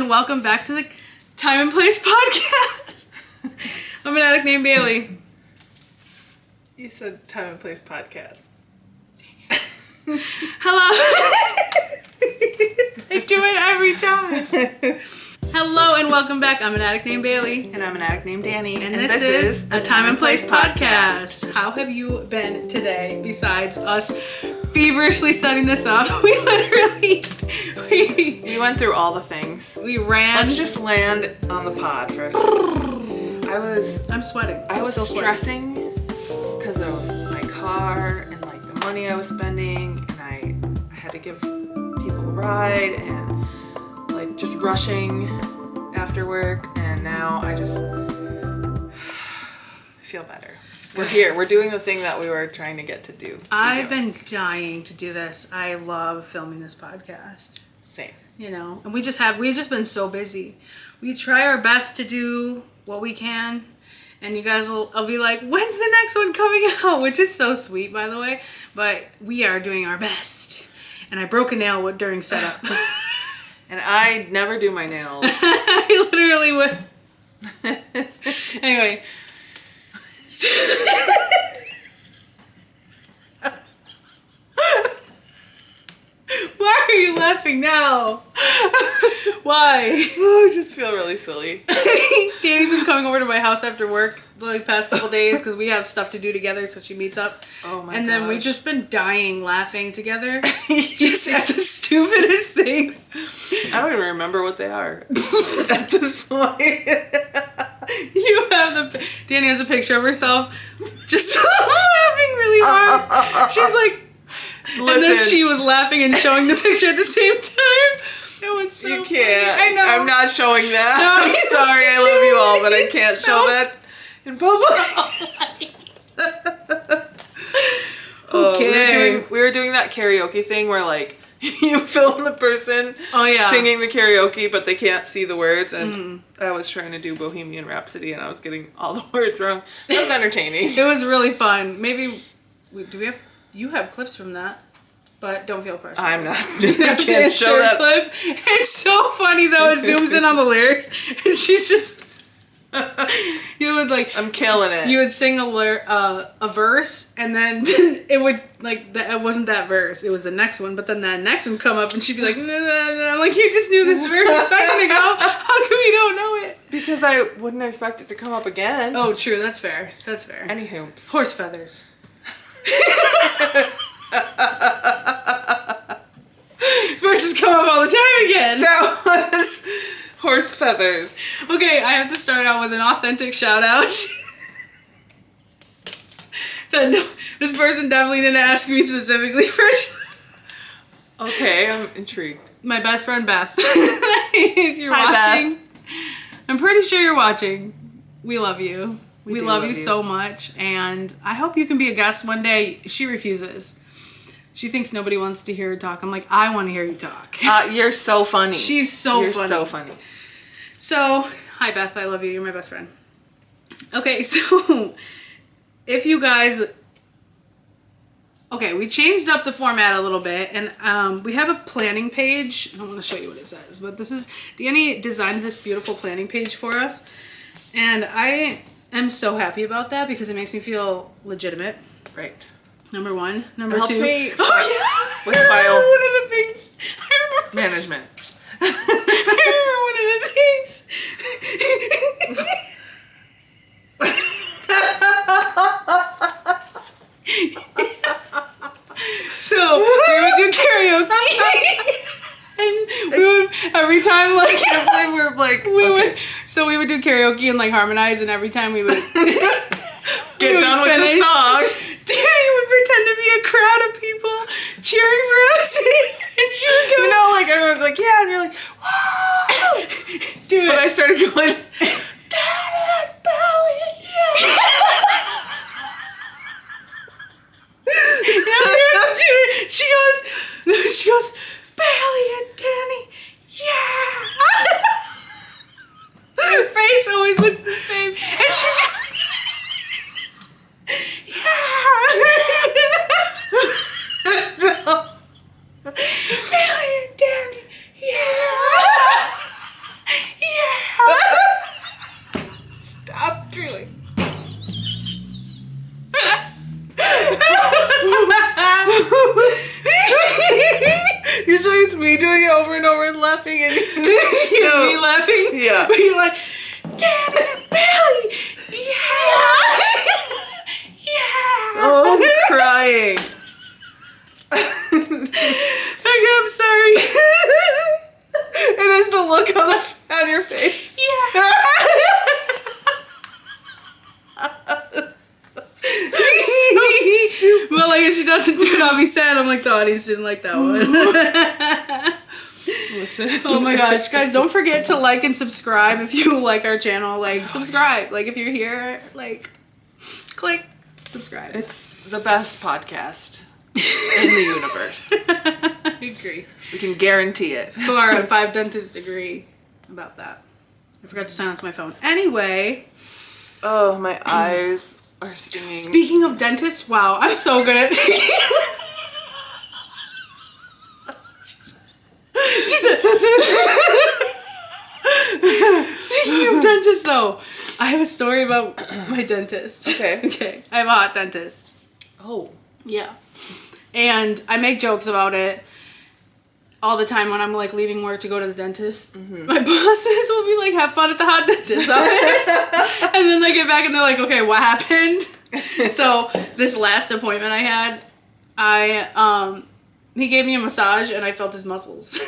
and welcome back to the Time and Place podcast. I'm an addict named Bailey. You said Time and Place podcast. Hello. I do it every time. Hello and welcome back. I'm an addict named Bailey. And I'm an addict named Danny. And this is a Time and Place podcast. How have you been today besides us feverishly setting this up? We literally... We went through all the things. We ran... Let's just land on the pod first. I'm sweating. I was still stressing because of my car and like the money I was spending, and I had to give people a ride and like just rushing after work, and now I feel better. We're here. We're doing the thing that we were trying to get to do. I've been dying to do this. I love filming this podcast. Same. You know, and we've just been so busy. We try our best to do what we can, and you guys will be like, when's the next one coming out? Which is so sweet, by the way, but we are doing our best. And I broke a nail during setup. And I never do my nails. I literally would. Anyway. Why are you laughing now? Why? Oh, I just feel really silly. Danny's been coming over to my house after work the past couple days because we have stuff to do together, so she meets up. Oh my And gosh. then we've just been dying laughing together. Just at the stupidest things. I don't even remember what they are at this point. Danny has a picture of herself just laughing really hard. She's like, Listen, and then she was laughing and showing the picture at the same time. It was so you can't. funny. I know. I'm not showing that. No, I'm sorry. I love you all, but I can't so show that in public. Okay. We were doing that karaoke thing where like you film the person singing the karaoke, but they can't see the words. And I was trying to do Bohemian Rhapsody, and I was getting all the words wrong. That was entertaining. It was really fun. Maybe you have clips from that, but don't feel pressure. I'm not. I can't show that clip. It's so funny though. It zooms in on the lyrics, and she's just. You would like. I'm killing it. You would sing a verse, and then it would like it wasn't that verse. It was the next one, but then that next one come up, and she'd be like, no. I'm like, you just knew this verse a second ago. How come you don't know it? Because I wouldn't expect it to come up again. Oh, true. That's fair. Anywho, Horse feathers. Verses come up all the time again. That was horse feathers. Okay, I have to start out with an authentic shout out. This person definitely didn't ask me specifically for. Okay, I'm intrigued. My best friend Beth. If you're watching, Beth. I'm pretty sure you're watching. We love you. We do love you so much, and I hope you can be a guest one day. She refuses. She thinks nobody wants to hear her talk. I'm like, I want to hear you talk. You're so funny. She's so You're funny. so funny. So, hi Beth, I love you. You're my best friend. Okay, so if you guys... Okay, we changed up the format a little bit, and we have a planning page. I want to show you what it says, but Danny designed this beautiful planning page for us, and I am so happy about that because it makes me feel legitimate. Right. Number one. Number It helps two. me Oh, yeah. with I remember file one of the things. I remember management. I remember one of the things. So we would do karaoke. And we would every time like we're like we would do karaoke and like harmonize, and every time we would get done with the song. Danny would pretend to be a crowd of people cheering for us, and she would go. You know, like everyone's like, yeah, and you're like, whoa! Do it. But I started going, Daddy and Belly, yeah. She goes, Bailey and Danny, yeah. Her face always looks the same, and she's just, yeah. Bailey and Danny, yeah. Me laughing. Yeah. But you're like, Janet, Billy, yeah, yeah. Oh, I'm crying. Okay, I'm sorry. It is the look on your face. Yeah. Well, like if she doesn't do it, I'll be sad. I'm like, the audience didn't like that one. Listen. Oh my gosh, guys, don't forget to like and subscribe if you like our channel. Like, subscribe. Like, if you're here, like, click subscribe. It's the best podcast in the universe. I agree. We can guarantee it. 4 out of 5 dentists agree about that. I forgot to silence my phone. Anyway, Oh, my eyes are stinging. speaking of dentists, wow, I'm so good at. Speaking of dentists, though, I have a story about my dentist. Okay. Okay. I have a hot dentist. Oh. Yeah. And I make jokes about it all the time when I'm like leaving work to go to the dentist. My bosses will be like, have fun at the hot dentist office. And then they get back and they're like, okay, what happened? So this last appointment I had, he gave me a massage and I felt his muscles.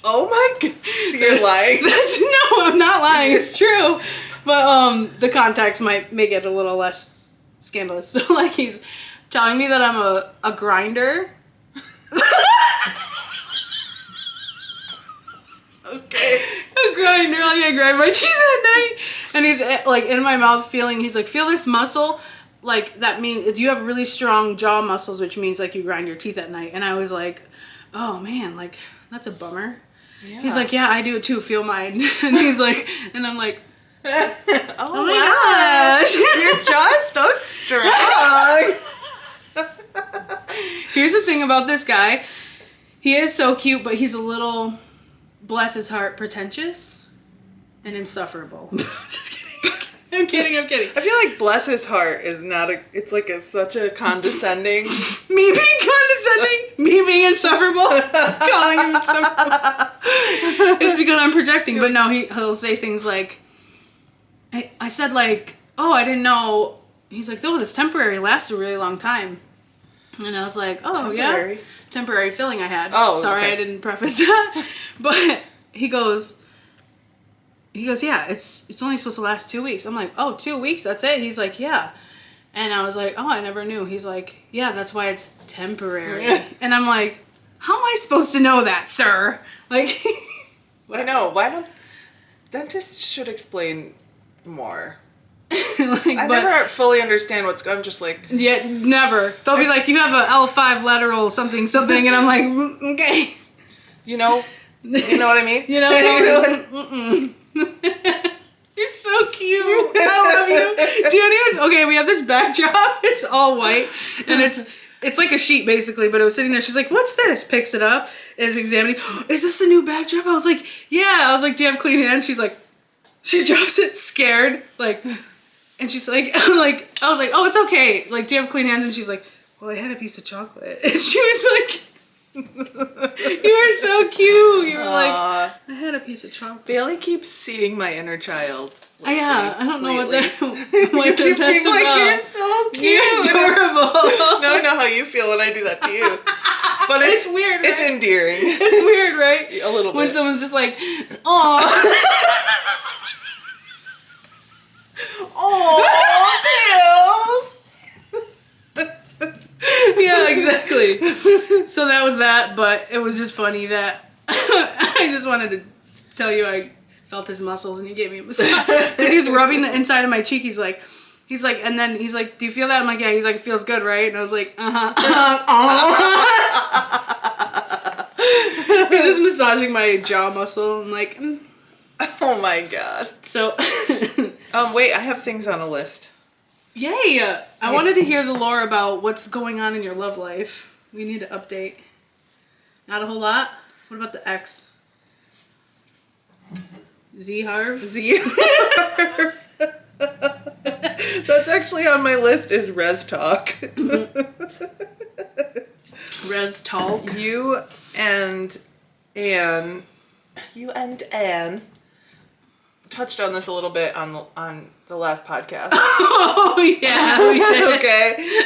Oh my god. You're lying. No, I'm not lying. It's true. But the context might make it a little less scandalous. So like he's telling me that I'm a grinder. Okay. A grinder, like I grind my teeth at night. And he's like in my mouth feeling, he's like, feel this muscle. Like that means you have really strong jaw muscles, which means like you grind your teeth at night. And I was like, oh man, like that's a bummer. Yeah. He's like, yeah, I do it too. Feel mine. And he's like, and I'm like, oh my gosh. gosh. Your jaw is so strong. Here's the thing about this guy. He is so cute, but he's a little, bless his heart, pretentious and insufferable. Just kidding. I'm kidding. I feel like bless his heart is not it's like such a condescending. Me being condescending, me being insufferable, calling him insufferable. It's because I'm projecting, but no, he'll say things like, I said like, oh, I didn't know. He's like, oh, this temporary lasts a really long time. And I was like, oh, Temporary? yeah. Temporary filling I had. Oh, sorry, okay. I didn't preface that. But he goes, yeah, it's only supposed to last 2 weeks. I'm like, oh, 2 weeks? That's it? He's like, yeah. And I was like, oh, I never knew. He's like, yeah, that's why it's temporary. And I'm like, how am I supposed to know that, sir? Like, I know. Why don't dentists should explain more? like, I but, never fully understand what's. I'm just like. yeah, never. They'll be like, you have a L5 lateral something, and I'm like, okay. You know what I mean? You know, mm-mm. You're so cute. I love you. Do you anyways? Okay, we have this backdrop. It's all white, and it's like a sheet basically. But it was sitting there. She's like, "What's this?" Picks it up, is examining. Is this the new backdrop? I was like, "Yeah." I was like, "Do you have clean hands?" She's like, she drops it, scared, like, and she's like, I was like, "Oh, it's okay." Like, do you have clean hands? And she's like, "Well, I had a piece of chocolate." And she was like. You were so cute. You were like, I had a piece of chocolate. Bailey keeps seeing my inner child. Lately, Yeah, I don't know what that. You keep being like, you're so cute. You're adorable. Now I know how you feel when I do that to you. But it's weird. It's right? endearing. It's weird, right? A little bit. When someone's just like, "Aw." Oh, Yeah, exactly. So that was that, but it was just funny that I just wanted to tell you I felt his muscles and he gave me a massage because he was rubbing the inside of my cheek. He's like, and then he's like, "Do you feel that?" I'm like, "Yeah." He's like, "It feels good, right?" And I was like, He's just massaging my jaw muscle. I'm like, Oh my god. So, Wait, I have things on a list. yay! I wanted to hear the lore about what's going on in your love life. We need to update. Not a whole lot. What about the ex? Z-Harv? That's actually on my list is Res Talk. Res Talk. You and Anne you and Anne touched on this a little bit on the last podcast. Oh yeah, we did. Okay.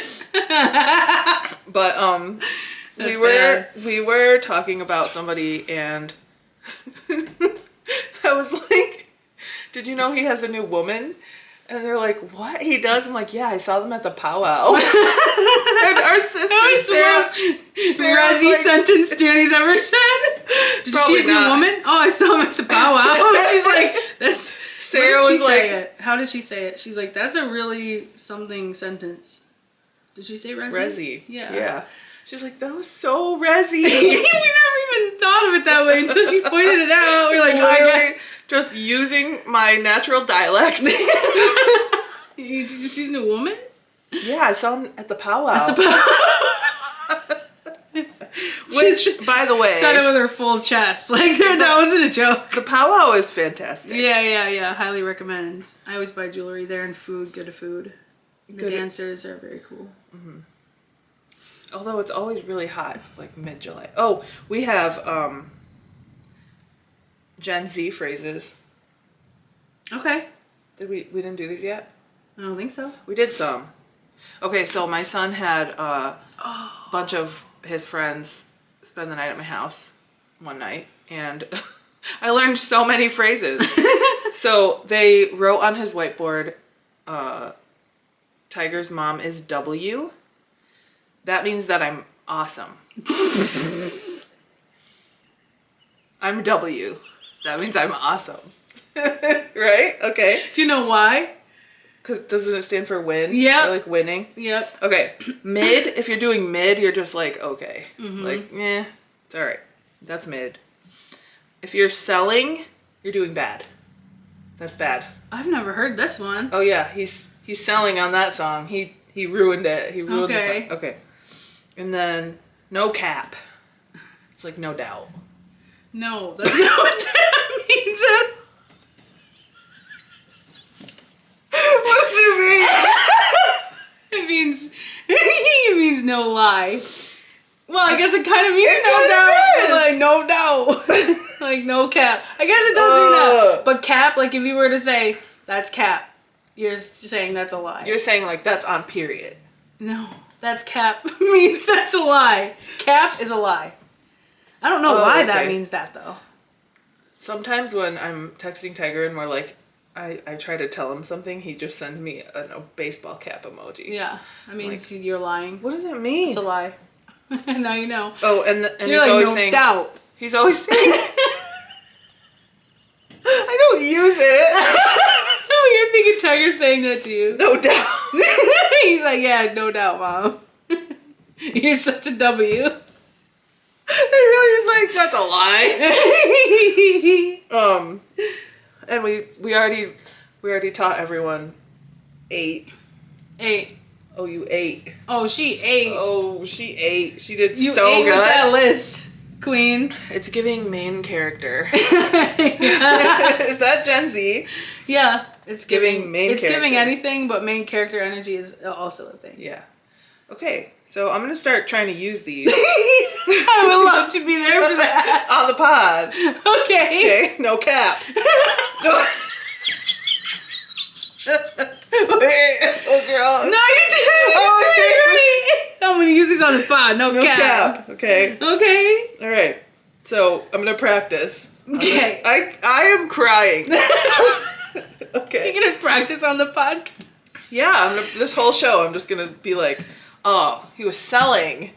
But we were talking about somebody, and I was like, "Did you know he has a new woman?" And they're like, "What? He does?" I'm like, "Yeah, I saw them at the powwow." And our sister Sarah Resi like, sentence Danny's ever said. Did you see his new not. woman? Oh, I saw him at the powwow. She's like, that's. Sarah How did she was say like- it? How did she say it? She's like, that's a really something sentence. Did she say Resi? Resi. Yeah. Yeah. She's like, that was so Resi. We never even thought of it that way until she pointed it out. We're like, I Literally guess. just using my natural dialect. Did you see his new woman? Yeah, I saw him at the powwow. Which, by the way, Said it with her full chest. Like, that wasn't a joke. the powwow is fantastic. Yeah. Highly recommend. I always buy jewelry there and food, good food. The Good. dancers are very cool. Although it's always really hot. It's like mid-July. Oh, we have Gen Z phrases. Okay. We didn't do these yet? I don't think so. We did some. Okay, so my son had a bunch of his friends spend the night at my house one night, and I learned so many phrases. So they wrote on his whiteboard, Tiger's mom is W. That means that I'm awesome. I'm W. That means I'm awesome. Right? Okay. Do you know why? Because doesn't it stand for win? Yeah. Or like winning? Yep. Okay. Mid, if you're doing mid, you're just like, okay. Like, it's all right. That's mid. If you're selling, you're doing bad. That's bad. I've never heard this one. Oh yeah, he's selling on that song. He ruined it. He ruined the Okay. song. Okay. And then no cap. It's like no doubt. No, that's not what that means. What does it mean? It means it means no lie. Well, I guess it kind of means It no kinda doubt. does. Like no doubt. Like no cap. I guess it does mean that. But cap, like if you were to say that's cap, you're saying that's a lie. You're saying like that's on period. No, that's cap means that's a lie. Cap is a lie. I don't know why that okay. means that though. Sometimes when I'm texting Tiger and we're like, I try to tell him something, he just sends me a baseball cap emoji. Yeah, that means you're lying. What does that mean? It's a lie. Now you know. Oh, and You're he's like always no saying, doubt. he's always saying, I don't use it. You're thinking Tiger's saying that to you. No doubt. He's like, yeah, no doubt, Mom. You're such a W. He really is like, that's a lie. And we already taught everyone 8. 8. Oh, you ate. Oh, she ate. Oh, she ate. She did You so ate good. with that list, Queen. It's giving main character. Yeah. Is that Gen Z? Yeah, it's giving main It's giving character. anything, but main character energy is also a thing. Yeah. Okay, so I'm gonna start trying to use these I would love to be there for that. on the pod. Okay. Okay, no cap. No. Wait, what's wrong? No, you didn't. Oh, You did it right. I'm gonna use these on the pod. No, No cap. cap. Okay. Okay. All right. So I'm gonna practice. on this. Okay. I am crying. Okay. You're gonna practice on the podcast. Yeah. This whole show, I'm just gonna be like, oh, he was selling.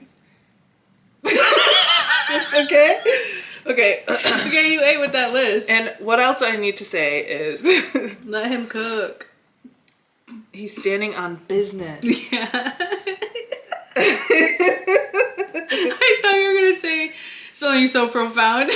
Okay. Okay. Okay, you ate with that list. And what else I need to say is Let him cook. he's standing on business. Yeah. I thought you were gonna say something so profound.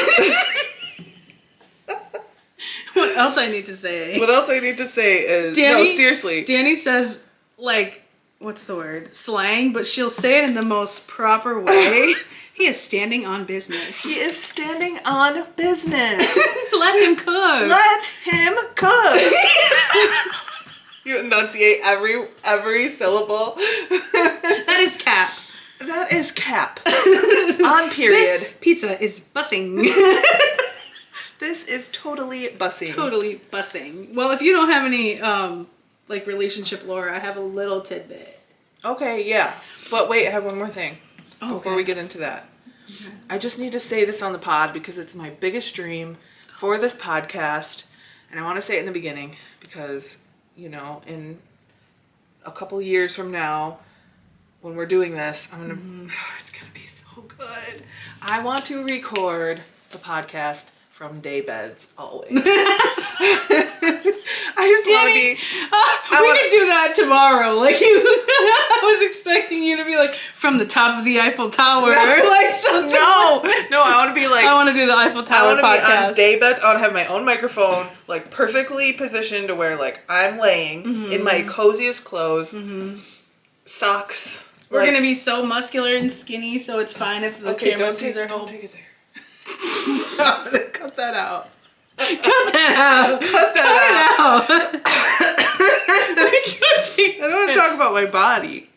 What else I need to say? What else I need to say is Danny- no, seriously. Danny says, like, what's the word? Slang, but she'll say it in the most proper way. He is standing on business. He is standing on business. Let him cook. Let him cook. You enunciate every syllable. That is cap. That is cap. On period. This pizza is bussing. This is totally bussing. Totally bussing. Well, if you don't have any like relationship lore, I have a little tidbit. Okay, yeah. But wait, I have one more thing before Okay. we get into that. Okay. I just need to say this on the pod because it's my biggest dream for this podcast. And I want to say it in the beginning because, you know, in a couple years from now, when we're doing this, I'm going to, it's going to be so good. I want to record the podcast from day beds always. I just want to be. We could do that tomorrow. Like you, I was expecting you to be like from the top of the Eiffel Tower, or like something. No, I want to be like. I want to do the Eiffel I Tower want to be on podcast. day beds. I want to have my own microphone, like perfectly positioned to where like I'm laying in my coziest clothes, socks. We're like, gonna be so muscular and skinny, so it's fine if the camera sees our don't whole. take it there. I'm gonna cut that out. Cut that out. Cut that out. I I don't want to talk about my body.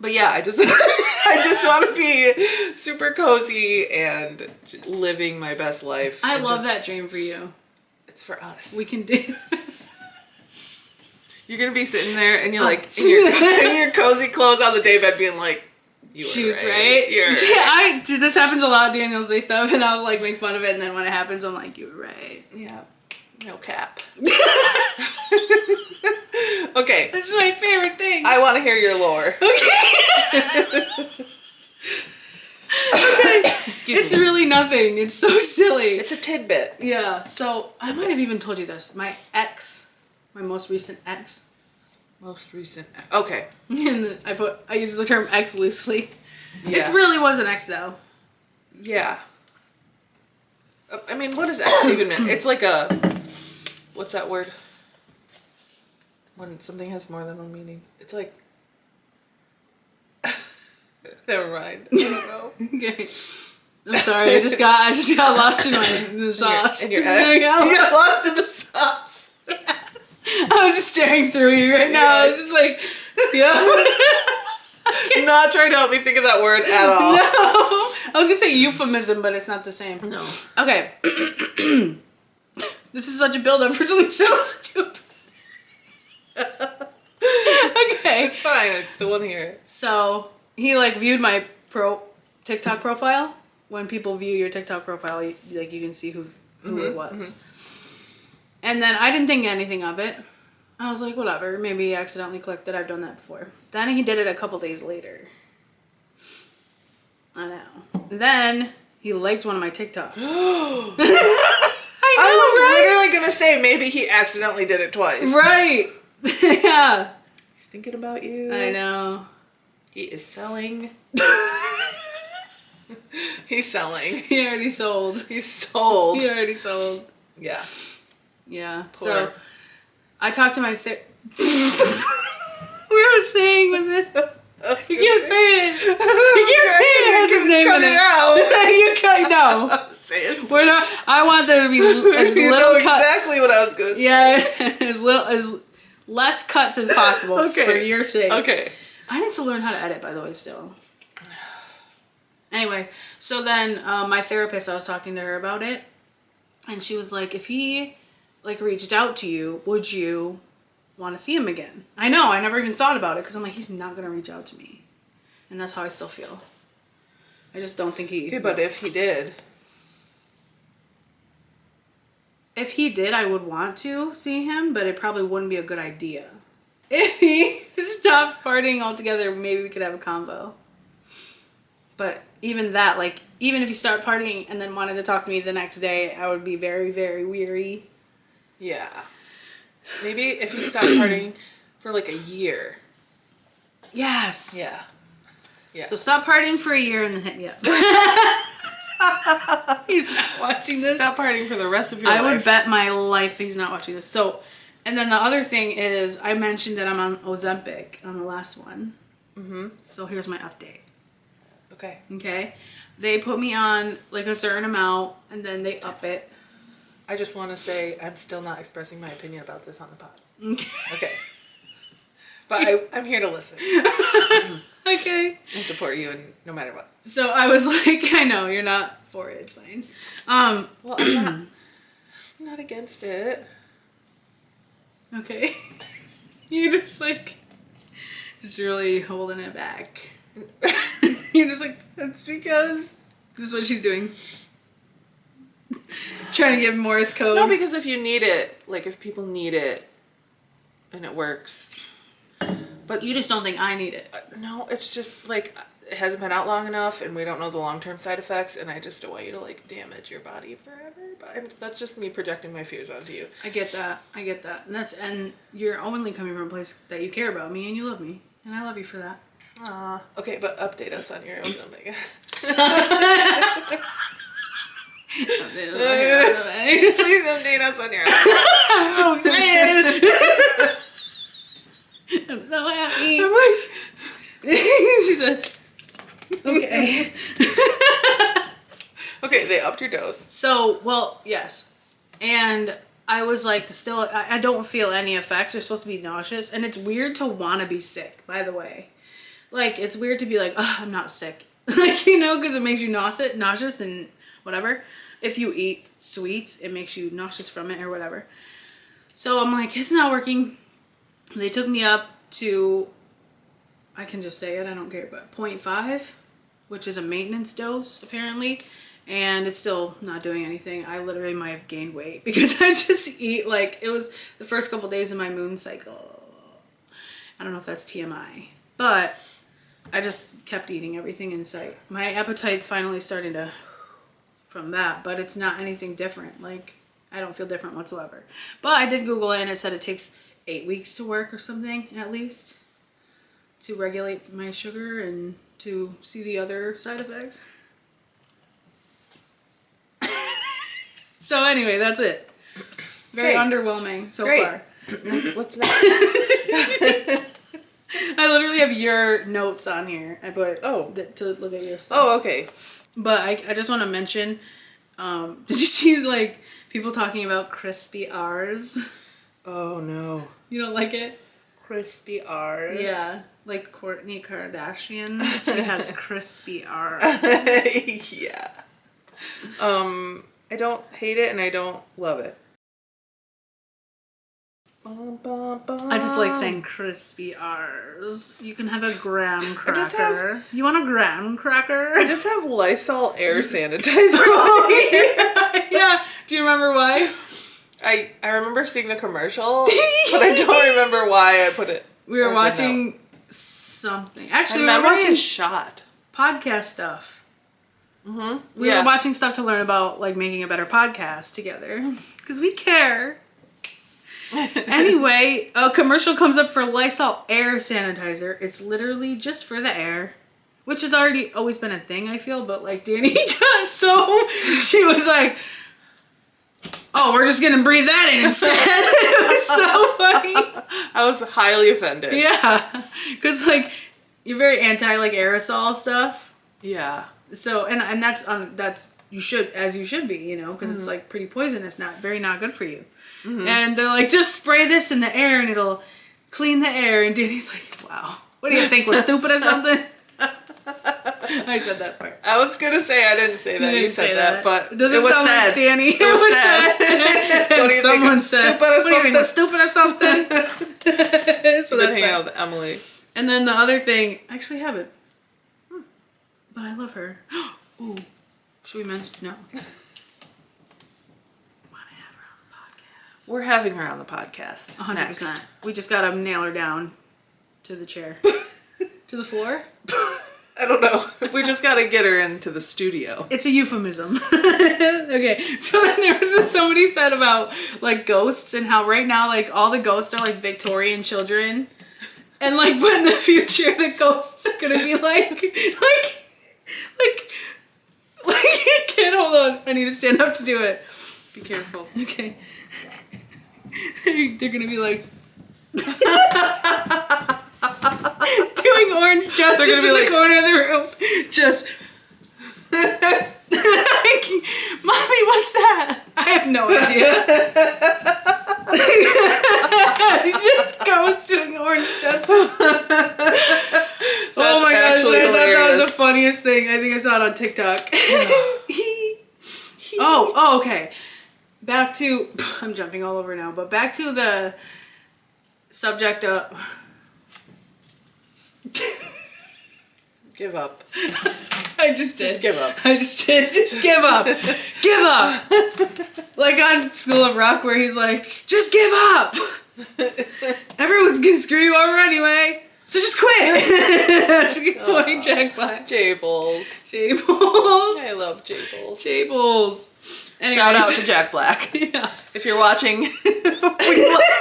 But yeah, I just I just want to be super cozy and living my best life. I and love just- that dream for you. It's for us. We can do. You're gonna be sitting there and you're like in your cozy clothes on the daybed, being like, "You were She was right. right. You're Yeah, this happens a lot. Daniel say stuff, and I'll like make fun of it, and then when it happens, I'm like, "You were right." Yeah, no cap." Okay, This is my favorite thing. I want to hear your lore. Okay. Excuse It's me. really nothing. It's so silly. It's a tidbit. Yeah. So I might have even told you this. My ex, my most recent ex, Most recent. Okay. and I use the term ex loosely. Yeah. It really was an ex though. Yeah. I mean, what does X even mean? It's like a. What's that word? When something has more than one meaning. It's like. Never mind. I don't know. Okay. I'm sorry. I just got lost in the sauce. And your There ex. you go. You got lost in the sauce. I was just staring through you right now. Yeah. It's just like, yeah. Not trying to help me think of that word at all. No. I was gonna say euphemism, but it's not the same. No. Okay. This is such a build-up for something so stupid. Okay. It's fine. I still want to hear it. So he like viewed my TikTok profile. When people view your TikTok profile, you can see who it was. And then I didn't think anything of it. I was like, whatever. Maybe he accidentally clicked it. I've done that before. Then he did it a couple days later. I know. Then he liked one of my TikToks. I was literally gonna say maybe he accidentally did it twice. Right. Yeah. He's thinking about you. I know. He is selling. He's selling. He already sold. He's sold. He already sold. Yeah. Yeah. Poor. So I talked to my we were saying with it. You can't say it. You can't say it. It has his name Cut in it it. out. You can't. No. Say it. We're not. I want there to be as You little know cuts. exactly what I was gonna say. Yeah, as less cuts as possible Okay. for your sake. Okay. I need to learn how to edit, by the way, still. Anyway, so then my therapist, I was talking to her about it, and she was like, if he like reached out to you, would you want to see him again? I know, I never even thought about it because I'm like, he's not gonna reach out to me, and that's how I still feel. I just don't think he. Okay, but if he did, If he did, I would want to see him, but it probably wouldn't be a good idea. If he stopped partying altogether, maybe we could have a convo. But even that, like, even if he started partying and then wanted to talk to me the next day, I would be very, very weary. yeah. Maybe if he stopped partying for like a year. Yes. Yeah. Yeah. So stop partying for a year and then hit me up. He's not watching this. Stop partying for the rest of your I life. would bet my life he's not watching this. So, and then the other thing is, I mentioned that I'm on Ozempic on the last one. Mm-hmm. So here's my update. Okay. Okay? They put me on like a certain amount and then they up it. I just want to say I'm still not expressing my opinion about this on the pod. Okay. Okay. But I'm here to listen Okay. and support you, and no matter what. So I was like, I know, you're not for it, it's fine. Well, I'm not. I'm not against it. Okay. You're just like, just really holding it back. You're just like, that's because this is what she's doing. Trying to give Morse code. No, because if you need it, like if people need it and it works. But you just don't think I need it. No, it's just like it hasn't been out long enough and we don't know the long-term side effects and I just don't want you to like damage your body forever. But that's just me projecting my fears onto you. I get that. And you're only coming from a place that you care about me and you love me. And I love you for that. Okay, but update us on your Omega. Please update us on your I'm so excited. I'm so happy. I'm like, She said, okay. okay, they upped your dose. So, well, yes. And I was like, still, I don't feel any effects. You're supposed to be nauseous. And it's weird to want to be sick, by the way. Like, it's weird to be like, oh, I'm not sick. Like, you know, because it makes you nauseous and whatever. If you eat sweets, it makes you nauseous from it or whatever. So I'm like, it's not working. They took me up to, I can just say it, I don't care, but 0.5, which is a maintenance dose, apparently. And it's still not doing anything. I literally might have gained weight because I just eat, like, it was the first couple days of my moon cycle. I don't know if that's TMI, but I just kept eating everything in sight. My appetite's finally starting to, from that, but it's not anything different. Like, I don't feel different whatsoever. But I did Google it and it said it takes 8 weeks to work or something, at least, to regulate my sugar and to see the other side effects. So anyway, that's it. Very underwhelming so far. What's next? I literally have your notes on here. I put to look at your stuff. Oh, okay. But I just want to mention, did you see like people talking about crispy R's? Oh no. You don't like it? Crispy R's? Yeah. Like Kourtney Kardashian. She has crispy R's. Yeah. I don't hate it and I don't love it. I just like saying crispy R's. You can have a graham cracker. You want a graham cracker? I just have Lysol air sanitizer. Yeah. Do you remember why? I remember seeing the commercial, but I don't remember why I put it. We were watching something. Actually, I we were watching a shot. Podcast stuff. Mm-hmm. We were watching stuff to learn about like making a better podcast together because we care. Anyway, a commercial comes up for Lysol air sanitizer. It's literally just for the air, which has already always been a thing, I feel, but like Danny got so, she was like, oh, we're just gonna breathe that in instead. It was so funny. I was highly offended. Yeah, because like you're very anti like aerosol stuff. Yeah. So and that's you should be, you know, because it's like pretty poisonous, not good for you. Mm-hmm. And they're like, just spray this in the air and it'll clean the air. And Danny's like, wow, what do you think? We're stupid or something? I said that part. I was gonna say I didn't say that. You said that, but it was said. Like Danny. It was said. And someone said, "What do you think? We're stupid or something?" So then hang out with Emily. And then the other thing, I actually have it, but I love her. Ooh, should we mention? No. We're having her on the podcast. 100%. Next. We just gotta nail her down to the chair. To the floor? I don't know. We just gotta get her into the studio. It's a euphemism. Okay, so then there was this, somebody said about like ghosts and how right now like all the ghosts are like Victorian children. And like but in the future the ghosts are gonna be like I can't, hold on. I need to stand up to do it. Be careful. Okay. They're gonna be like doing orange justice in the corner of the room. Just Mommy, what's that? I have no idea. He just goes doing orange justice. Oh my gosh, I thought that was the funniest thing. I think I saw it on TikTok. Oh, okay. back to, I'm jumping all over now, but back to the subject of... Give up. I just did. Just give up. I just did. Just give up. Give up. Like on School of Rock where he's like, just give up. Everyone's gonna screw you over anyway. So just quit. That's a good point, Jack Black. Jables. Jables. I love Jables. Jables. Anyways. Shout out to Jack Black. Yeah. If you're watching, we love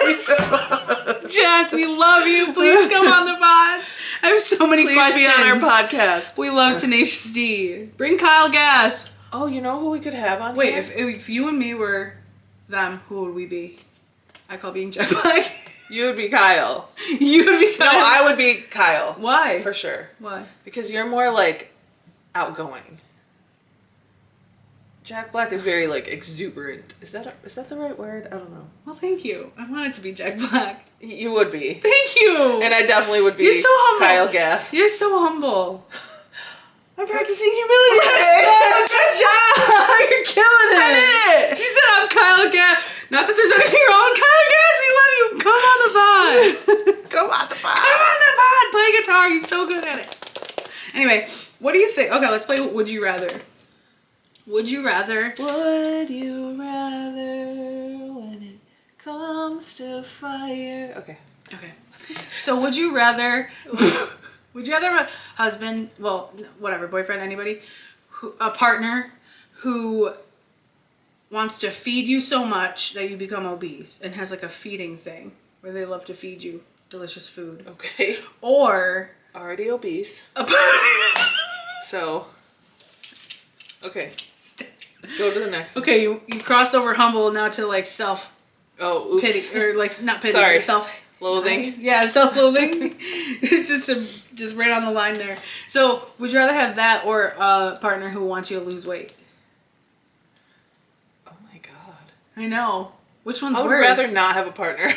you. Jack, we love you. Please come on the pod. I have so many questions. Please be on our podcast. We love Tenacious D. Bring Kyle Gass. Oh, you know who we could have on Wait, here? if you and me were them, who would we be? I call being Jack Black. You would be Kyle. You would be Kyle. No, I would be Kyle. Why? For sure. Why? Because you're more like outgoing. Jack Black is very like exuberant. Is that the right word? I don't know. Well, thank you. I wanted to be Jack Black. You would be. Thank you. And I definitely would be. You're so humble. Kyle Gass. You're so humble. I'm practicing humility today. Good job. You're killing it. I did it. She said I'm Kyle Gass. Not that there's anything wrong. Kyle Gass, we love you. Come on the pod. Come on the pod. Come on the pod. Play guitar. He's so good at it. Anyway, what do you think? Okay, let's play Would You Rather. Would you rather? Would you rather when it comes to fire? Okay. Okay. So would you rather? Would you rather have a husband? Well, whatever, boyfriend, anybody, a partner who wants to feed you so much that you become obese and has like a feeding thing where they love to feed you delicious food. Okay. Or Already obese. a So. Okay. Go to the next one. Okay, you crossed over humble now to like self Oh, oops. pity or like not pity, Sorry. but self Loathing. Yeah, self-loathing. It's just right on the line there. So, would you rather have that or a partner who wants you to lose weight? Oh my god. I know. Which one's I would worse? rather not have a partner.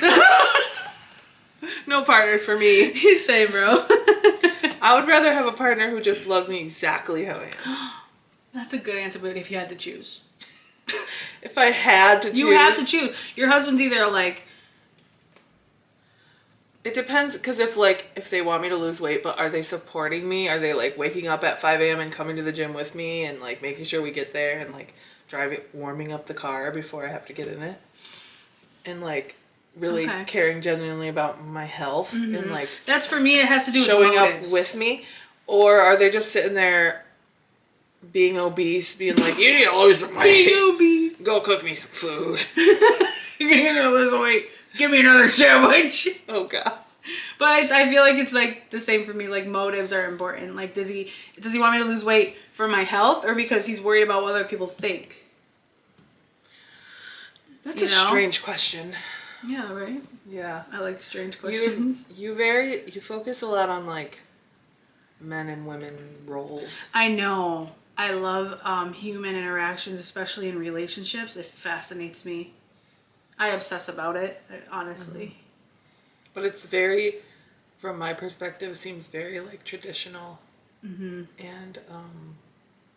No partners for me. Same, bro. I would rather have a partner who just loves me exactly how I am. That's a good answer, but if you had to choose. If I had to choose. You have to choose. Your husband's either like... It depends, because if they want me to lose weight, but are they supporting me? Are they like waking up at 5 a.m. and coming to the gym with me and like making sure we get there and like warming up the car before I have to get in it? And like really caring genuinely about my health and like... That's for me, it has to do with showing motives. up with me? Or are they just sitting there being obese, being like, you need to lose some weight. Being obese. Go cook me some food. You're gonna lose weight. Give me another sandwich. Oh god. But I feel like it's like the same for me. Like motives are important. Like does he want me to lose weight for my health or because he's worried about what other people think? That's a strange question. Yeah, right? Yeah. I like strange questions. You focus a lot on like men and women roles. I know. I love human interactions, especially in relationships. It fascinates me. I obsess about it, honestly. Mm-hmm. But it's very, from my perspective, seems very like traditional. Mm-hmm. And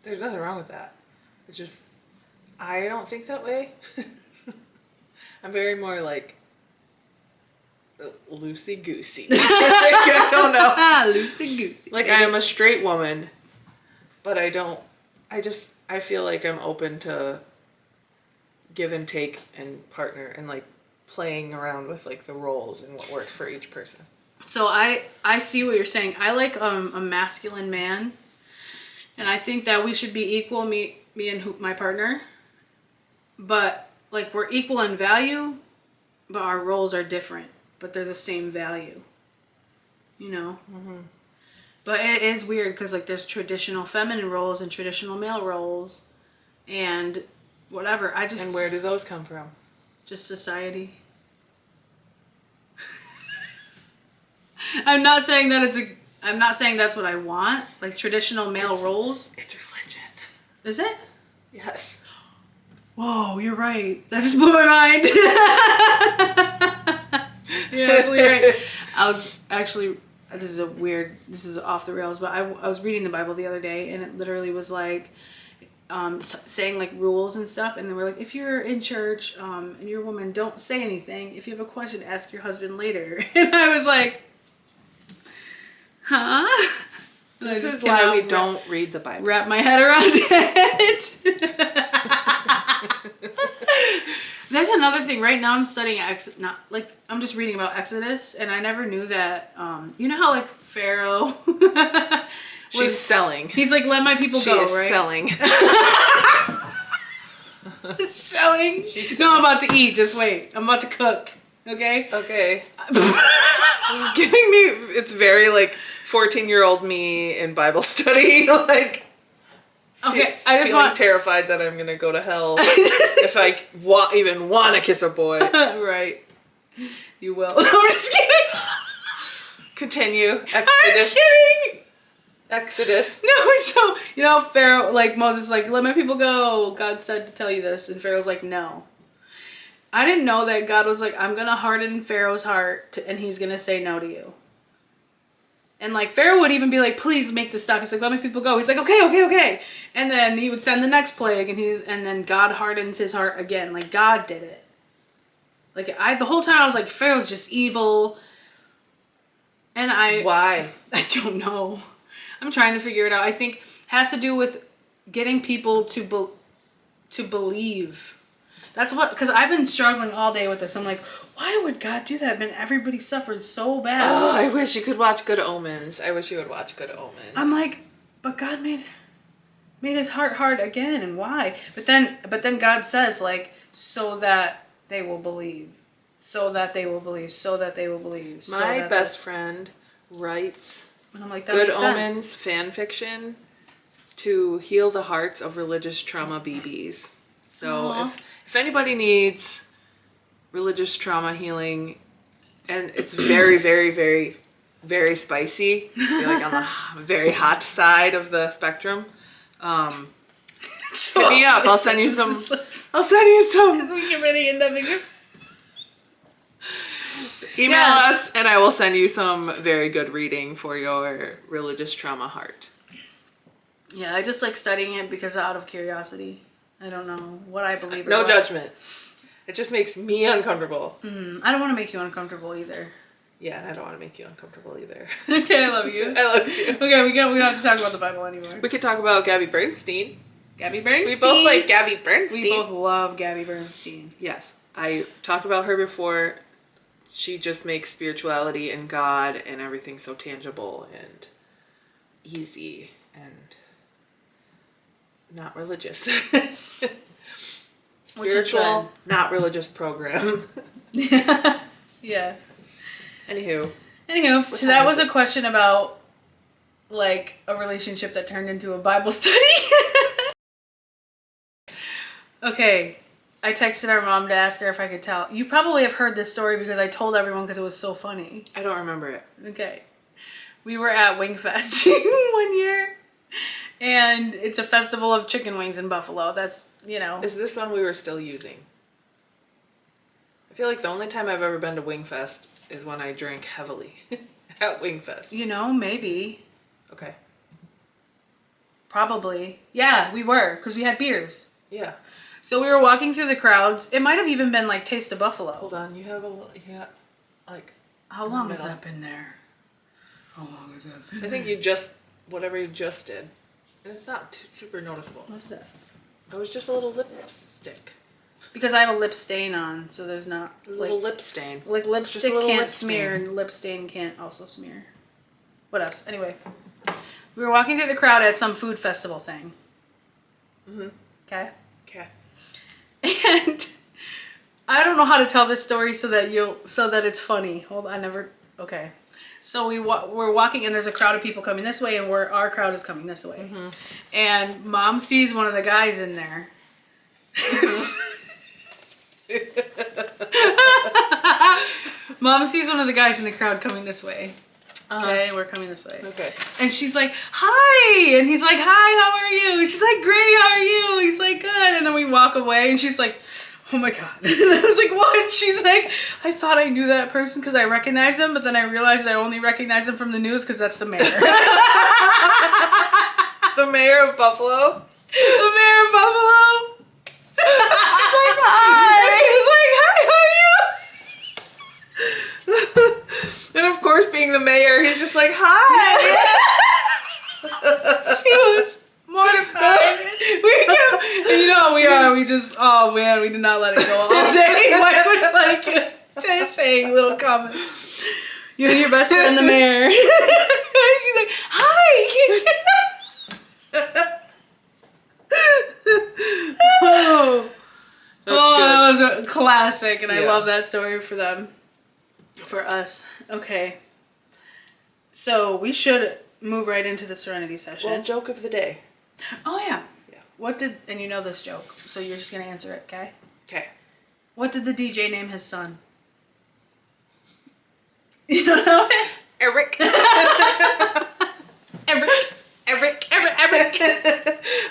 there's nothing wrong with that. It's just, I don't think that way. I'm very more like loosey-goosey. I don't know. Loosey-goosey. Like I am a straight woman, but I feel like I'm open to give and take and partner and like playing around with like the roles and what works for each person. So I see what you're saying. I like a masculine man, and I think that we should be equal, me and my partner, but like we're equal in value, but our roles are different, but they're the same value, you know? Mm-hmm. But it is weird because like there's traditional feminine roles and traditional male roles and whatever. And where do those come from? Just society. I'm not saying that's what I want. Like traditional male roles. It's religion. Is it? Yes. Whoa, you're right. That just blew my mind. You're absolutely right. I was actually, this is off the rails, but I was reading the Bible the other day and it literally was like, saying like rules and stuff, and they were like, if you're in church and you're a woman, don't say anything. If you have a question, ask your husband later. And I was like, huh? And This is why we don't read the Bible. Wrap my head around it. There's another thing. Right now I'm studying I'm just reading about Exodus, and I never knew that. You know how like Pharaoh She's selling. He's like, let my people She go, is right? selling. Selling. No, I'm about to eat. Just wait. I'm about to cook. Okay. Okay. It's giving me. It's very like 14-year-old me in Bible study. Like. Okay. I just feeling want terrified that I'm gonna go to hell if I even want to kiss a boy. Right. You will. No, I'm just kidding. Continue. I'm Exodus. kidding. Exodus. No, so you know Pharaoh, like Moses, like let my people go. God said to tell you this, and Pharaoh's like, no. I didn't know that God was like, I'm gonna harden Pharaoh's heart, and he's gonna say no to you. And like Pharaoh would even be like, please make this stop. He's like, let my people go. He's like, okay. And then he would send the next plague, and then God hardens his heart again. Like God did it. Like the whole time I was like, Pharaoh's just evil. And Why? I don't know. I'm trying to figure it out. I think it has to do with getting people to believe. That's what, because I've been struggling all day with this. I'm like, why would God do that? Man, everybody suffered so bad. Oh, I wish you could watch Good Omens. I wish you would watch Good Omens. I'm like, but God made his heart hard again, and why? But then God says like, so that they will believe, so that they will believe, so that they will believe. My best friend writes and I'm like, that Good makes sense. Omens fan fiction to heal the hearts of religious trauma BBs. So if anybody needs religious trauma healing, and it's very, very, very, very spicy, you're like on the very hot side of the spectrum, hit me up. I'll send you some. Because we get ready and nothing. Email us, and I will send you some very good reading for your religious trauma heart. Yeah, I just like studying it because out of curiosity. I don't know what I believe. No judgment. It just makes me uncomfortable. I don't want to make you uncomfortable either. Yeah, and I don't want to make you uncomfortable either. Okay, I love you. I love you. Okay, we don't have to talk about the Bible anymore. We could talk about Gabby Bernstein. Gabby Bernstein. We both like Gabby Bernstein. We both love Gabby Bernstein. Yes, I talked about her before. She just makes spirituality and God and everything so tangible and easy and not religious. Spiritual, not religious program. Yeah. Anywho, so that was a question about like a relationship that turned into a Bible study. Okay. I texted our mom to ask her if I could tell. You probably have heard this story because I told everyone because it was so funny. I don't remember it. Okay. We were at Wingfest one year, and it's a festival of chicken wings in Buffalo. That's, you know. Is this one we were still using? I feel like the only time I've ever been to Wingfest is when I drank heavily at Wingfest. You know, maybe. Okay. Probably. Yeah, we were, because we had beers. Yeah. So we were walking through the crowds. It might have even been like Taste of Buffalo. Hold on, you have like... How long has that been there? How long has that been I think you just, whatever you just did. And it's not super noticeable. What is that? It was just a little lipstick. Because I have a lip stain on, so there's not... There's a little lip stain. Like lipstick little can't lip smear stain. and lip stain can't also smear. What else? Anyway. We were walking through the crowd at some food festival thing. Mm-hmm. Okay? Okay. And I don't know how to tell this story so that it's funny. Hold on, okay. So we're walking and there's a crowd of people coming this way and our crowd is coming this way. Mm-hmm. And Mom sees one of the guys in there. Mom sees one of the guys in the crowd coming this way. Okay, we're coming this way. Okay. And she's like, hi! And he's like, hi, how are you? And she's like, great, how are you? He's like, good. And then we walk away and she's like, oh my God. And I was like, what? She's like, I thought I knew that person because I recognized him, but then I realized I only recognize him from the news because that's the mayor. The mayor of Buffalo? The mayor in Buffalo. She's like, hi. And he was like, hi, how are you? And of course, being the mayor, he's just like, hi. He was mortified. And you know how we are. We just, oh man, we did not let it go all day. Mike was like saying little comments. You and your best friend, the mayor. She's like, hi. Oh, that was a classic, and I love that story for them. For us. Okay. So we should move right into the Serenity session. Well, joke of the day. Oh, yeah. Yeah. What did, and you know this joke, so you're just going to answer it, okay? Okay. What did the DJ name his son? You don't know it? Eric. Eric.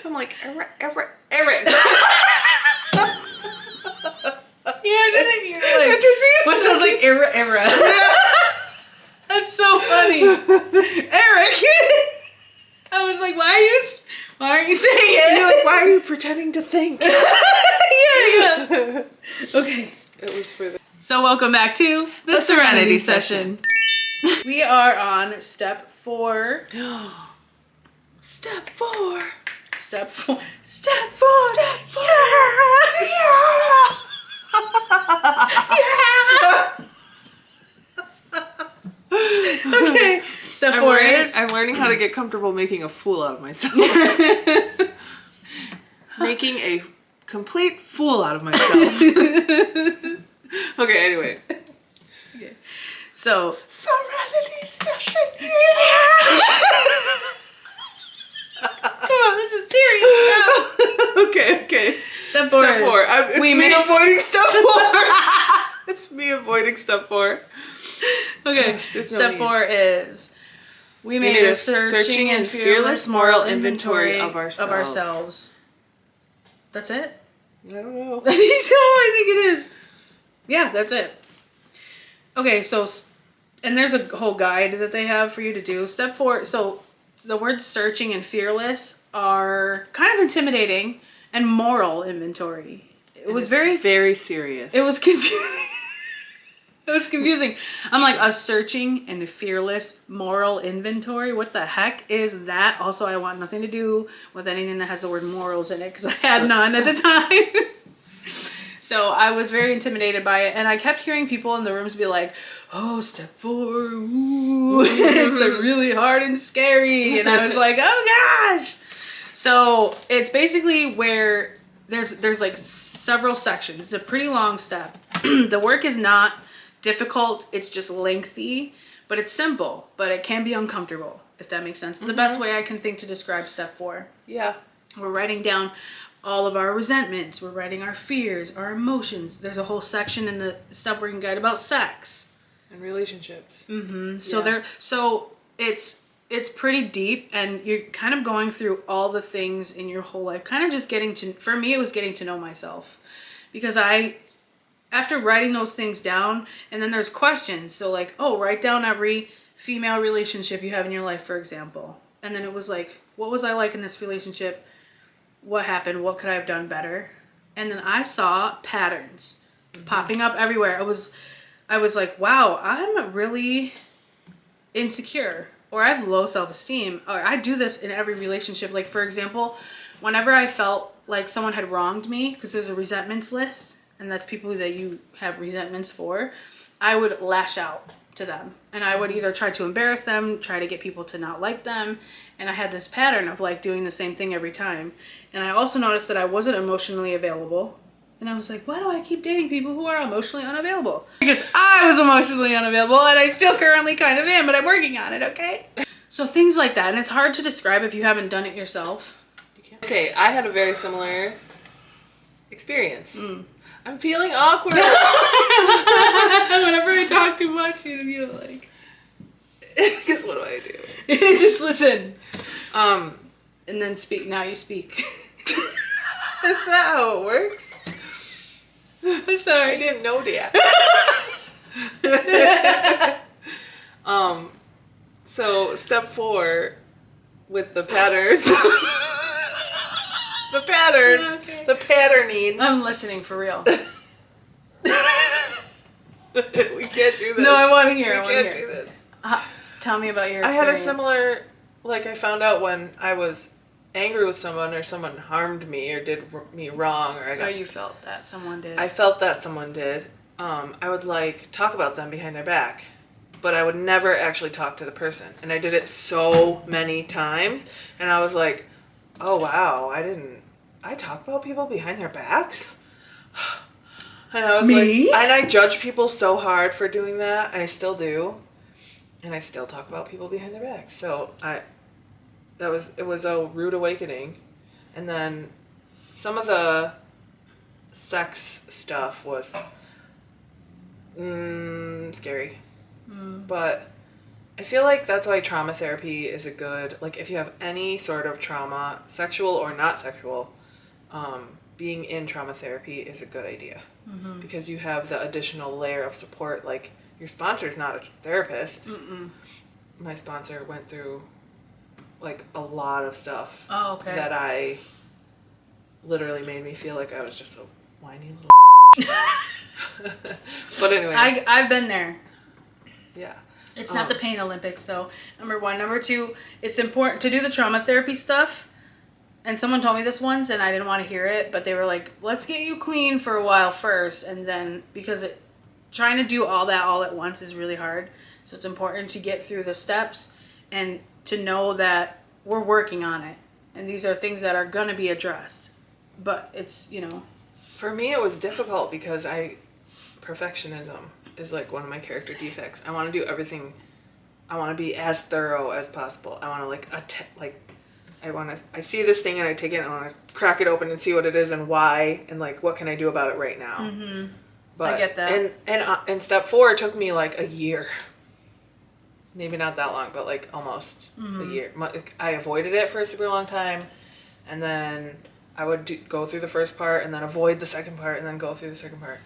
I'm like, Eric. Yeah, I didn't hear like, what sounds like era. That's so funny. Eric. I was like, why aren't you saying it? You're like, why are you pretending to think? Yeah. Okay. It was for the... So welcome back to the Serenity Session. We are on step 4. Step 4. Step 4. Okay. Step 4 is... I'm learning how to get comfortable making a fool out of myself. Making a complete fool out of myself. Okay, anyway. Okay. So... Serenity Session. Come on, this is serious now. Okay. Step 4 Step 4. It's we me made... avoiding step 4. It's me avoiding step 4. Okay. Step 4 is... We made a searching and fearless moral inventory of ourselves. That's it? I don't know. I think so. I think it is. Yeah, that's it. Okay, so... And there's a whole guide that they have for you to do. Step 4... So... The words searching and fearless are kind of intimidating, and moral inventory. It was very serious. It was confusing. It was confusing. I'm like, a searching and fearless moral inventory. What the heck is that? Also, I want nothing to do with anything that has the word morals in it because I had none at the time. So I was very intimidated by it, and I kept hearing people in the rooms be like, oh, step 4, ooh, it's like really hard and scary. And I was like, oh gosh. So it's basically where there's like several sections. It's a pretty long step. The work is not difficult, it's just lengthy, but it's simple, but it can be uncomfortable, if that makes sense. It's the best way I can think to describe step 4. Yeah. We're writing down all of our resentments. We're writing our fears, our emotions. There's a whole section in the step working guide about sex And relationships. Mm-hmm. Yeah. So it's pretty deep, and you're kind of going through all the things in your whole life, kind of just for me, it was getting to know myself, because after writing those things down, and then there's questions. So like, oh, write down every female relationship you have in your life, for example. And then it was like, what was I like in this relationship? What happened? What could I have done better? And then I saw patterns popping up everywhere. I was like, wow, I'm really insecure, or I have low self-esteem, or I do this in every relationship. Like, for example, whenever I felt like someone had wronged me, because there's a resentments list, and that's people that you have resentments for, I would lash out to them. And I would either try to embarrass them, try to get people to not like them. And I had this pattern of like doing the same thing every time. And I also noticed that I wasn't emotionally available. And I was like, why do I keep dating people who are emotionally unavailable? Because I was emotionally unavailable, and I still currently kind of am, but I'm working on it, okay? So things like that. And it's hard to describe if you haven't done it yourself. Okay, I had a very similar experience. I'm feeling awkward. Whenever I talk too much, you feel like... Because what do I do? Just listen. And then speak. Now you speak. Is that how it works? Sorry. I didn't know that. So step 4 with the patterns. The patterns. Okay. The patterning. I'm listening for real. We can't do this. No, I want to hear. We can't do this. Tell me about your I experience. had a similar, like I found out when I was angry with someone or someone harmed me or did me wrong or I got... Or you felt that someone did. I felt that someone did. I would like talk about them behind their back, but I would never actually talk to the person. And I did it so many times, and I was like, oh wow, I talk about people behind their backs? And I was Me? like, and I judge people so hard for doing that, and I still do. And I still talk about people behind their backs. So it was a rude awakening. And then some of the sex stuff was scary. But I feel like that's why trauma therapy is a good, like if you have any sort of trauma, sexual or not sexual, being in trauma therapy is a good idea. Because you have the additional layer of support. Like your sponsor's not a therapist. My sponsor went through like a lot of stuff that I literally made me feel like I was just a whiny little But anyway. I've been there. Yeah. It's not the pain Olympics though. Number one. Number two, it's important to do the trauma therapy stuff. And someone told me this once and I didn't want to hear it, but they were like, let's get you clean for a while first. And then, because trying to do all that all at once is really hard. So it's important to get through the steps and to know that we're working on it. And these are things that are going to be addressed. But it's, For me, it was difficult because perfectionism is like one of my character defects. I want to do everything. I want to be as thorough as possible. I want to I see this thing and I take it and I want to crack it open and see what it is and why and like what can I do about it right now. But I get that. And step 4 took me like a year. Maybe not that long, but like almost a year. I avoided it for a super long time, and then I would go through the first part and then avoid the second part and then go through the second part.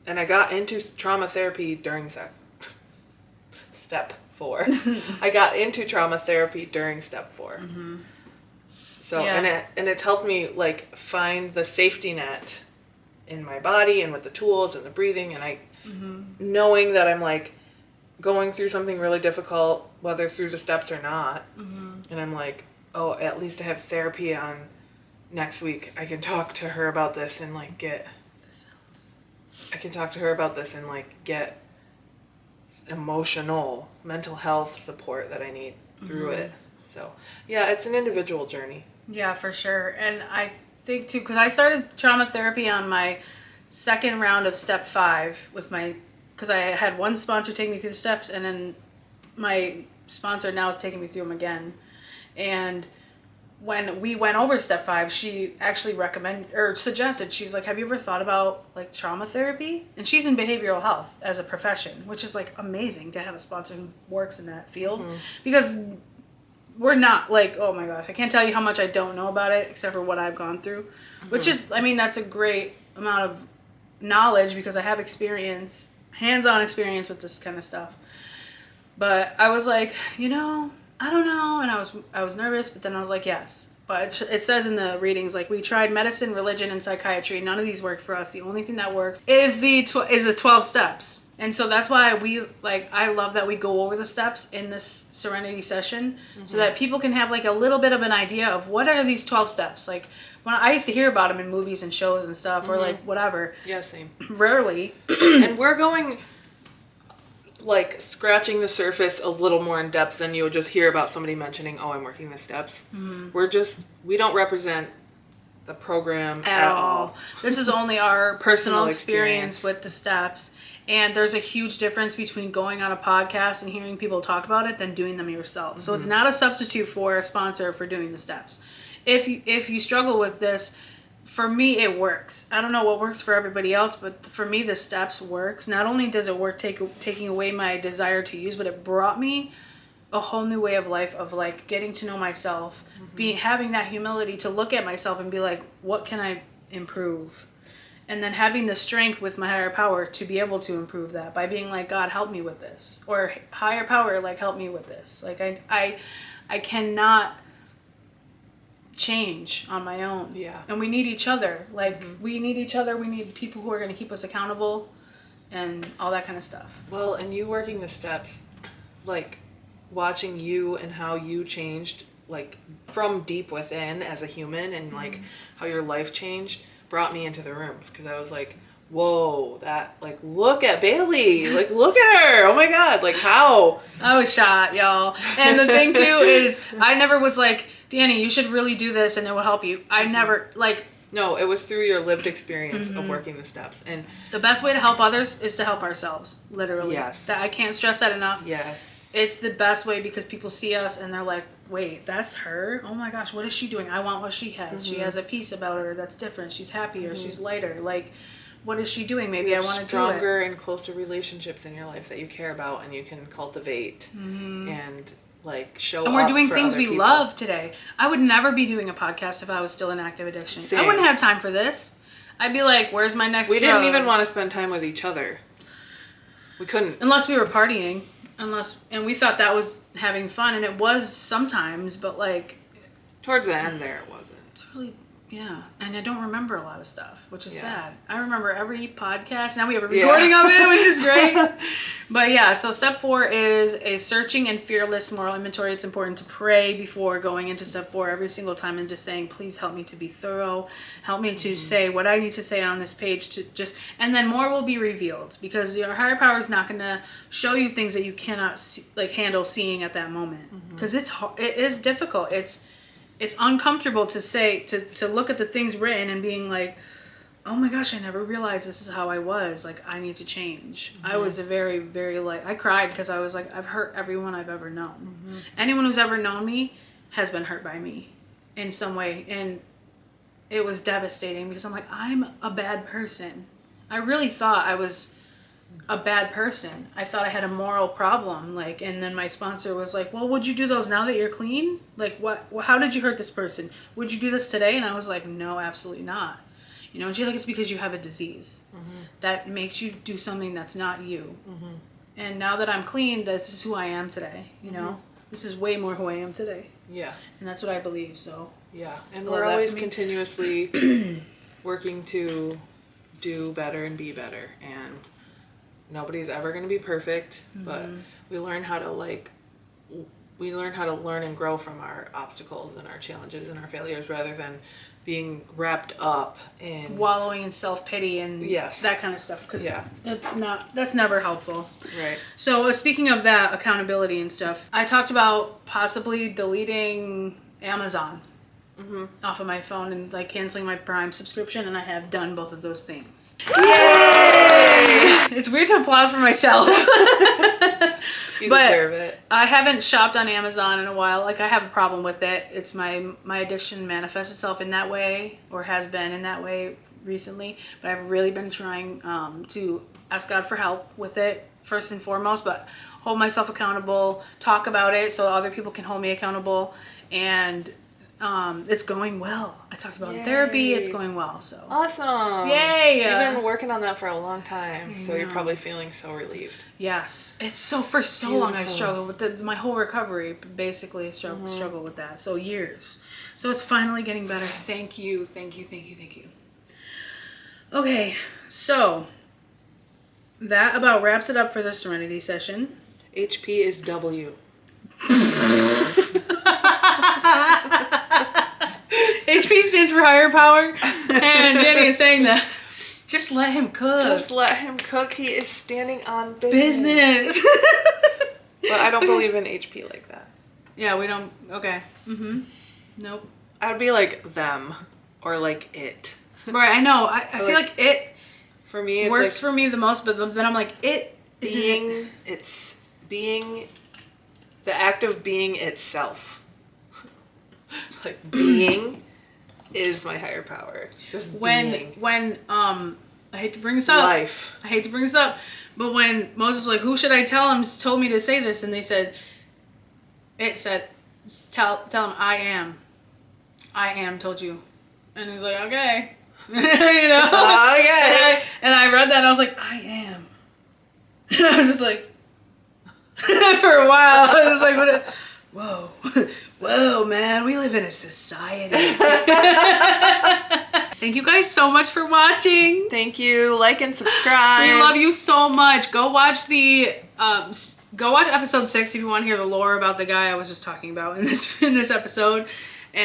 And I got into trauma therapy during step 4. I got into trauma therapy during step 4. So, Yeah. and it's helped me like find the safety net in my body and with the tools and the breathing and knowing that I'm like going through something really difficult, whether through the steps or not. And I'm like, oh, at least I have therapy on next week. I can talk to her about this and like get emotional, mental health support that I need through it. So, yeah, it's an individual journey. Yeah, for sure. And I think too, because I started trauma therapy on my second round of step 5 because I had one sponsor take me through the steps, and then my sponsor now is taking me through them again. And when we went over step 5, she actually suggested, she's like, have you ever thought about like trauma therapy? And she's in behavioral health as a profession, which is like amazing to have a sponsor who works in that field, because we're not like, oh my gosh, I can't tell you how much I don't know about it except for what I've gone through, which is, I mean, that's a great amount of knowledge because I have hands-on experience with this kind of stuff. But I was like, I don't know, and I was nervous, but then I was like, yes. But it says in the readings, like, we tried medicine, religion, and psychiatry. None of these worked for us. The only thing that works is the 12 steps. And so that's why I love that we go over the steps in this Serenity session, so that people can have like a little bit of an idea of what are these 12 steps. Like, when I used to hear about them in movies and shows and stuff, or like whatever. Yeah, same. Rarely. And we're going like scratching the surface a little more in depth than you would just hear about somebody mentioning, oh, I'm working the steps. We don't represent the program at all. This is only our personal experience with the steps. And there's a huge difference between going on a podcast and hearing people talk about it than doing them yourself. So it's not a substitute for a sponsor for doing the steps. If you struggle with this, for me, it works. I don't know what works for everybody else, but for me, the steps works. Not only does it work taking away my desire to use, but it brought me a whole new way of life of like getting to know myself, having that humility to look at myself and be like, what can I improve? And then having the strength with my higher power to be able to improve that by being like, God, help me with this, or higher power, like, help me with this. Like I cannot change on my own. Yeah. And we need each other. Like, we need each other. We need people who are going to keep us accountable and all that kind of stuff. Well, and you working the steps, like, watching you and how you changed, like, from deep within as a human and, like, how your life changed brought me into the rooms. Because I was like, whoa, that, like, look at Bailey. Like, look at her. Oh, my God. Like, how? I was shot, y'all. And the thing, too, is I never was like, Danny, you should really do this and it will help you. I never, like... No, it was through your lived experience of working the steps. And the best way to help others is to help ourselves, literally. Yes. That I can't stress that enough. yes. It's the best way because people see us and they're like, wait, that's her? Oh my gosh, what is she doing? I want what she has. She has a piece about her that's different. She's happier. She's lighter. Like, what is she doing? Maybe I want to do it. Stronger and closer relationships in your life that you care about and you can cultivate and like show up. And we're doing for things other we people. love today. I would never be doing a podcast if I was still in active addiction. Same. I wouldn't have time for this. I'd be like, where's my next We drug? didn't even want to spend time with each other. We couldn't. Unless we were partying. And we thought that was having fun, and it was sometimes, but like... Towards the end there, it wasn't. It's really... Yeah, and I don't remember a lot of stuff, which is Yeah. sad. I remember every podcast. Now we have a recording of it, which is great. But yeah, so step 4 is a searching and fearless moral inventory. It's important to pray before going into step 4 every single time and just saying, please help me to be thorough. Help me to say what I need to say on this page to just... And then more will be revealed because your higher power is not going to show you things that you cannot handle seeing at that moment. Because it is difficult. It's uncomfortable to say, to look at the things written and being like, oh my gosh, I never realized this is how I was. Like, I need to change. I was a very, very, like, I cried because I was like, I've hurt everyone I've ever known. Anyone who's ever known me has been hurt by me in some way. And it was devastating because I'm like, I'm a bad person. I really thought I was a bad person. I thought I had a moral problem, like, and then my sponsor was like, well, would you do those now that you're clean? Like, how did you hurt this person? Would you do this today? And I was like, no, absolutely not. You know, and she's like, it's because you have a disease that makes you do something that's not you. And now that I'm clean, this is who I am today, you know? This is way more who I am today. Yeah. And that's what I believe, so. Yeah. And Love we're that always for me. continuously working to do better and be better. And nobody's ever going to be perfect, but we learn how to learn and grow from our obstacles and our challenges and our failures rather than being wrapped up in Wallowing in self-pity and Yes. that kind of stuff, because Yeah. that's never helpful. right. So speaking of that, accountability and stuff, I talked about possibly deleting Amazon off of my phone and like canceling my Prime subscription, and I have done both of those things. Yay! It's weird to applause for myself. You But- deserve it. I haven't shopped on Amazon in a while. Like, I have a problem with it. It's my addiction manifests itself in that way, or has been in that way recently. But I've really been trying to ask God for help with it first and foremost, but hold myself accountable, talk about it so other people can hold me accountable, and it's going well. I talked about it in therapy. It's Yay. going well. So Awesome. Yay. You've been working on that for a long time, so you're know. probably feeling so relieved. yes, it's so for so long I Beautiful. struggled with my whole recovery. Basically, I struggled with that. So years. So it's finally getting better. Thank you, thank you, thank you, thank you. Okay, so that about wraps it up for the Serenity session. HP is W. HP stands for higher power, and Danny is saying that. Just let him cook. Just let him cook. He is standing on business. business. But I don't believe in HP like that. Yeah, we don't. Okay. Nope. I would be like them or like it. Right, I know. I feel like it For me, it's works like for me the most, but then I'm like, it isn't it. being. It's being. The act of being itself. Like being is my higher power. Just being. When I hate to bring this up. Life. I hate to bring this up, but when Moses was like, who should I tell him? Told me to say this, and it said, tell him I am told you, and he's like, okay, you know. Okay. And I read that and I was like, I am, and I was just like, for a while, I was like, whoa, whoa, man, we live in a society. Thank you guys so much for watching. Thank you. Like and subscribe. We love you so much. Go watch episode 6 if you want to hear the lore about the guy I was just talking about in this episode.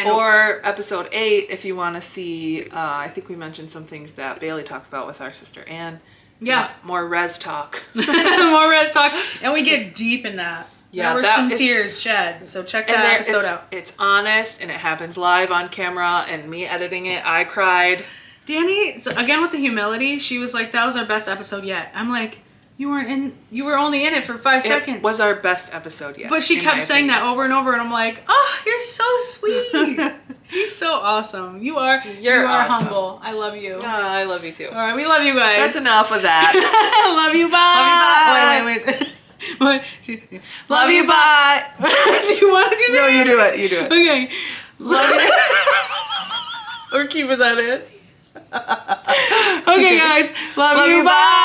Or episode 8 if you want to see, I think we mentioned some things that Bailey talks about with our sister Anne. Yeah. More res talk. More res talk. And we get deep in that. Yeah, there were some tears shed. So check that episode out. It's honest and it happens live on camera, and me editing it, I cried. Danny, so again with the humility, she was like, that was our best episode yet. I'm like, you were only in it for 5 seconds. It was our best episode yet. But she kept saying that over and over, and I'm like, oh, you're so sweet. She's so awesome. You are awesome. Humble. I love you. I love you too. All right, we love you guys. That's enough of that. Love you, bye. Wait. What? Love you, bye. Do you want to do that? No, you do it. You do it. Okay. Love you. Or keeping that in. Okay, guys. Love you, bye.